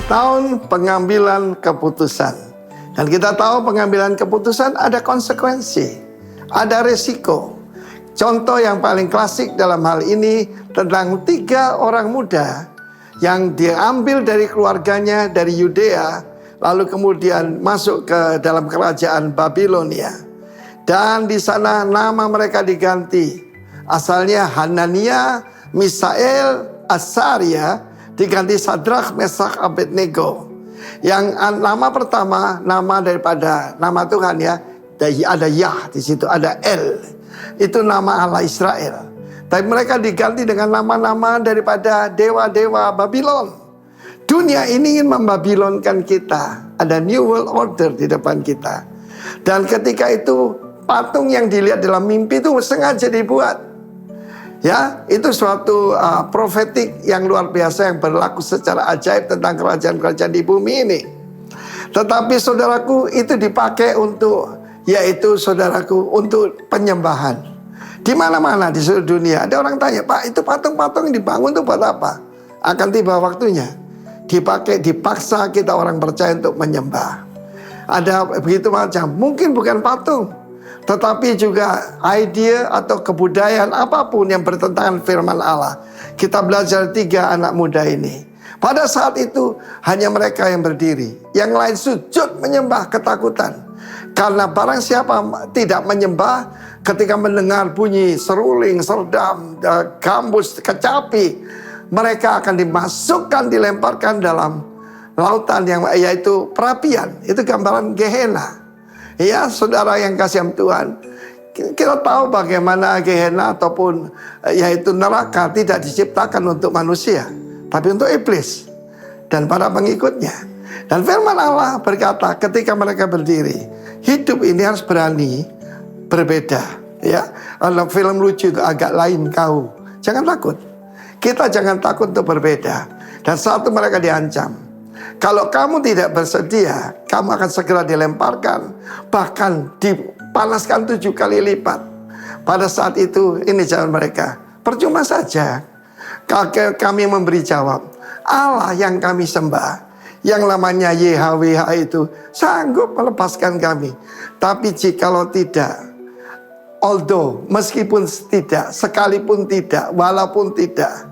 tahun pengambilan keputusan. Dan kita tahu pengambilan keputusan ada konsekuensi, ada resiko. Contoh yang paling klasik dalam hal ini tentang 3 orang muda yang diambil dari keluarganya dari Yudea, lalu kemudian masuk ke dalam kerajaan Babilonia. Dan di sana nama mereka diganti. Asalnya Hanania, Misael, Azaria, diganti Sadrak, Mesak, Abednego. Yang nama pertama, nama daripada nama Tuhan ya, ada Yah di situ, ada El. Itu nama Allah Israel. Tapi mereka diganti dengan nama-nama daripada dewa-dewa Babylon. Dunia ini ingin membabilonkan kita. Ada New World Order di depan kita. Dan ketika itu patung yang dilihat dalam mimpi itu sengaja dibuat. Ya, itu suatu profetik yang luar biasa yang berlaku secara ajaib tentang kerajaan-kerajaan di bumi ini. Tetapi saudaraku, itu dipakai untuk, yaitu saudaraku, untuk penyembahan. Di mana-mana di seluruh dunia ada orang tanya, Pak, itu patung-patung yang dibangun itu buat apa? Akan tiba waktunya dipakai, dipaksa kita orang percaya untuk menyembah. Ada begitu macam, mungkin bukan patung, tetapi juga ide atau kebudayaan apapun yang bertentangan firman Allah. Kita belajar 3 anak muda ini. Pada saat itu hanya mereka yang berdiri, yang lain sujud menyembah ketakutan. Karena barang siapa tidak menyembah, ketika mendengar bunyi seruling, serdam, gambus, kecapi, mereka akan dimasukkan, dilemparkan dalam lautan yang yaitu perapian. Itu gambaran Gehenna. Ya, saudara yang kasih Tuhan, kita tahu bagaimana Gehenna ataupun yaitu neraka tidak diciptakan untuk manusia, tapi untuk iblis dan para pengikutnya. Dan firman Allah berkata, ketika mereka berdiri, hidup ini harus berani berbeda. Ya, kalau film lucu itu agak lain kau, jangan takut. Kita jangan takut untuk berbeda. Dan satu mereka diancam. Kalau kamu tidak bersedia, kamu akan segera dilemparkan, bahkan dipanaskan 7 kali lipat. Pada saat itu, ini jawaban mereka, percuma saja kami memberi jawab. Allah yang kami sembah, yang namanya YHWH itu, sanggup melepaskan kami. Tapi jikalau tidak, although, meskipun tidak, sekalipun tidak, walaupun tidak,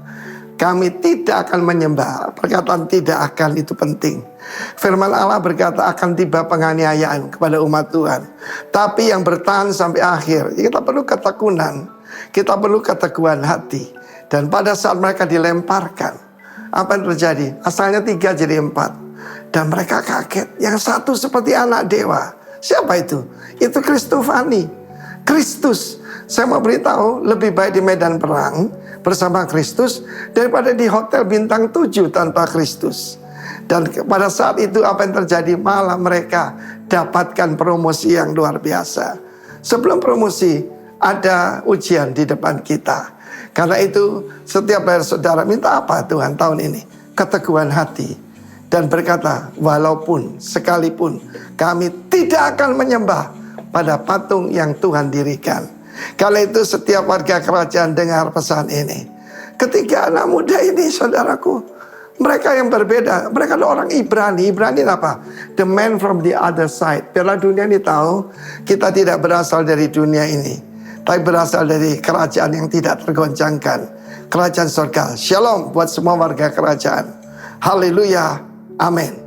kami tidak akan menyembah. Perkataan tidak akan itu penting. Firman Allah berkata akan tiba penganiayaan kepada umat Tuhan. Tapi yang bertahan sampai akhir, kita perlu ketekunan, kita perlu keteguhan hati. Dan pada saat mereka dilemparkan, apa yang terjadi? Asalnya 3 jadi 4. Dan mereka kaget. Yang satu seperti anak dewa. Siapa itu? Itu Kristofani, Kristus. Saya mau beritahu, lebih baik di medan perang bersama Kristus daripada di hotel bintang 7 tanpa Kristus. Dan pada saat itu apa yang terjadi? Malah mereka dapatkan promosi yang luar biasa. Sebelum promosi ada ujian di depan kita. Karena itu setiap dari saudara minta apa Tuhan tahun ini? Keteguhan hati. Dan berkata, walaupun sekalipun kami tidak akan menyembah pada patung yang Tuhan dirikan. Kala itu setiap warga kerajaan dengar pesan ini. Ketiga anak muda ini, saudaraku, mereka yang berbeda. Mereka adalah orang Ibrani. Ibrani apa? The man from the other side. Biarlah dunia ini tahu kita tidak berasal dari dunia ini, tapi berasal dari kerajaan yang tidak tergoncangkan, kerajaan surga. Shalom buat semua warga kerajaan. Haleluya. Amin.